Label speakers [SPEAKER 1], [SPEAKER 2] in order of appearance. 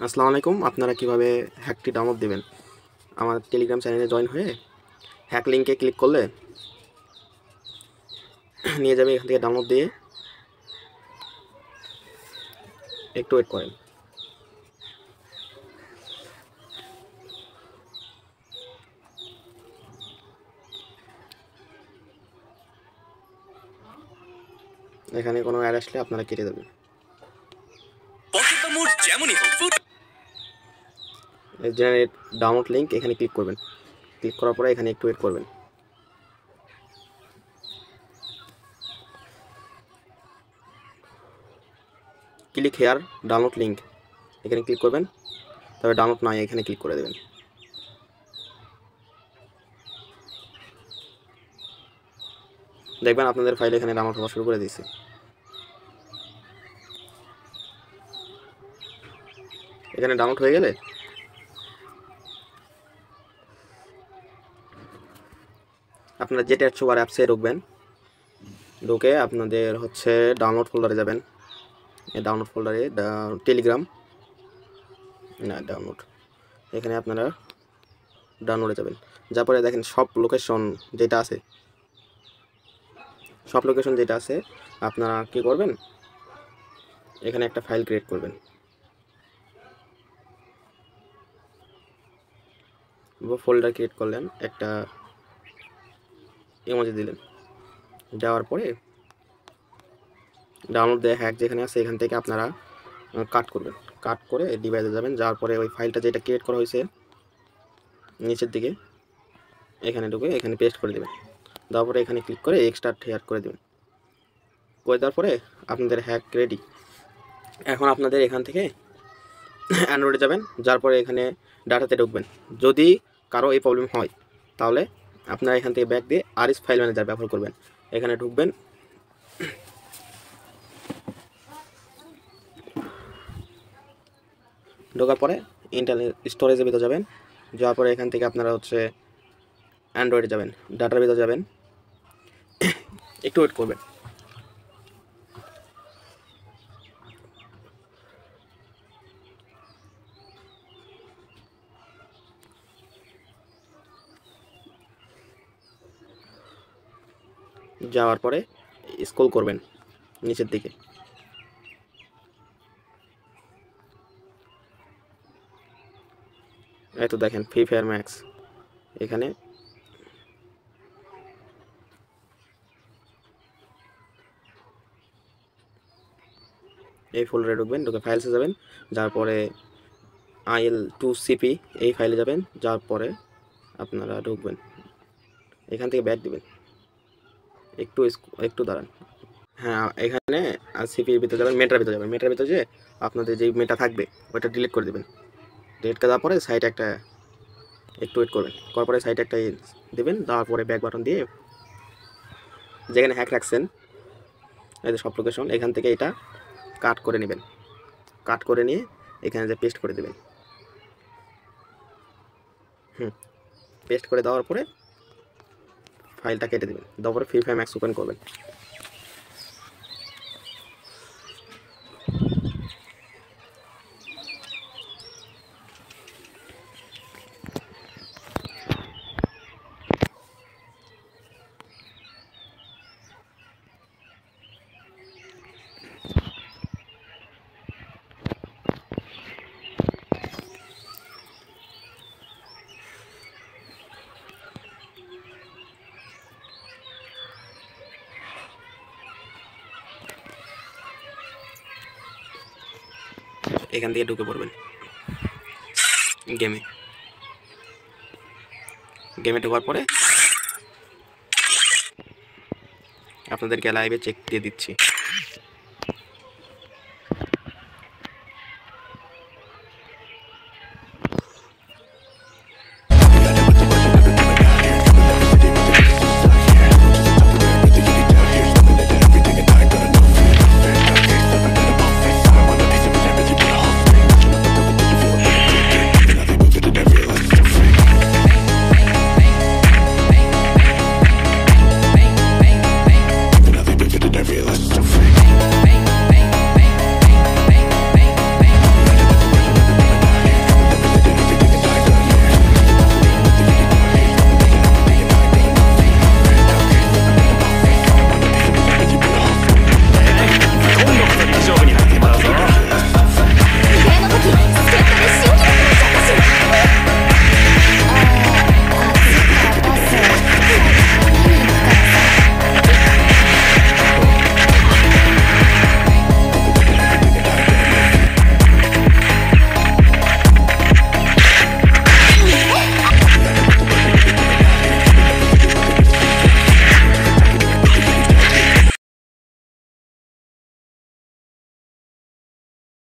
[SPEAKER 1] আসসালামু আলাইকুম। আপনারা কিভাবে হ্যাকটি ডাউনলোড দিবেন? আমার টেলিগ্রাম চ্যানেলে জয়েন হয়ে হ্যাক লিঙ্কে ক্লিক করলে নিয়ে যাবে। এখান থেকে ডাউনলোড দিয়ে একটু ওয়েট করেন। এখানে কোনো অ্যাড আসলে আপনারা কেটে দেবেন। জেনারেট ডাউনলোড লিঙ্ক এখানে ক্লিক করবেন। ক্লিক করার পরে এখানে একটু ওয়েট করবেন। ক্লিক হেয়ার ডাউনলোড লিঙ্ক এখানে ক্লিক করবেন। তবে ডাউনলোড নয় এখানে ক্লিক করে দেবেন। দেখবেন আপনাদের ফাইল এখানে ডাউনলোড হওয়া শুরু করে দিয়েছে। এখানে ডাউনলোড হয়ে গেলে আপনারা যেটা সুপার অ্যাপসে ঢুকবেন। ঢুকে আপনাদের হচ্ছে ডাউনলোড ফোল্ডারে যাবেন। এই ডাউনলোড ফোল্ডারে টেলিগ্রাম না ডাউনলোড, এখানে আপনারা ডাউনলোডে যাবেন। যার পরে দেখেন সব লোকেশন যেটা আছে আপনারা কি করবেন, এখানে একটা ফাইল ক্রিয়েট করবেন। ফোল্ডার ক্রিয়েট করলেন, একটা ইমোজি দিলেন। দেওয়ার পরে ডাউনলোড দেয়া হ্যাক যেখানে আছে এখান থেকে আপনারা কাট করবেন। কাট করে ডিভাইসে যাবেন। যাওয়ার পরে ওই ফাইলটা যেটা ক্রিয়েট করা হয়েছে নিচের দিকে এখানে ঢুকে এখানে পেস্ট করে দেবেন। দেওয়ার পরে এখানে ক্লিক করে এক্সট্রাক্ট হেয়ার করে দেবেন। করে দেওয়ার পরে আপনাদের হ্যাক রেডি। এখন আপনাদের এখান থেকে অ্যান্ড্রয়েডে যাবেন। যার পরে এখানে ডাটাতে ঢুকবেন। যদি কারো এই প্রবলেম হয় তাহলে আপনারা এখান থেকে ব্যাক দিয়ে আরএস ফাইল ম্যানেজার ব্যবহার করবেন। এখানে ঢুকবেন। ঢোকার পরে ইন্টারনেট স্টোরেজের ভিতরে যাবেন। যাওয়ার পরে এখান থেকে আপনারা হচ্ছে অ্যান্ড্রয়েডে যাবেন, ডাটার ভিতরে যাবেন। একটু ওয়েট করবেন। যাওয়ার পরে স্ক্রল করবেন নিচের দিকে। এই তো দেখেন ফ্রি ফায়ার ম্যাক্স। এখানে এই ফোল্ডারে ঢুকবেন। ঢুকে ফাইলসে যাবেন। যার পরে IL2CP এই ফাইলে যাবেন। যার পরে আপনারা ঢুকবেন। এখান থেকে ব্যাক দিবেন। একটু দাঁড়ান। হ্যাঁ, এখানে সিপির ভিতরে যাবেন, মেটার ভিতরে যাবেন। মেটার ভিতরে যে আপনাদের যেই মেটা থাকবে ওইটা ডিলিট করে দেবেন। ডিলিট করে দেওয়ার পরে সাইটে একটা একটু ওয়েট করবেন। করার পরে সাইটে একটা দেবেন। দেওয়ার পরে ব্যাক বাটন দিয়ে যেখানে হ্যাক রাখছেন এই যে সব লোকেশন এখান থেকে এটা কাট করে নেবেন। কাট করে নিয়ে এখানে যে পেস্ট করে দেবেন। পেস্ট করে দেওয়ার পরে ফাইলটা কেটে দেবেন। দেওয়ার পরে ফ্রি ফায়ার ম্যাক্স ওপেন করবেন। এখান থেকে ঢুকে পড়বেন গেমে ঢোকার পরে আপনাদেরকে লাইভে চেক দিয়ে দিচ্ছি।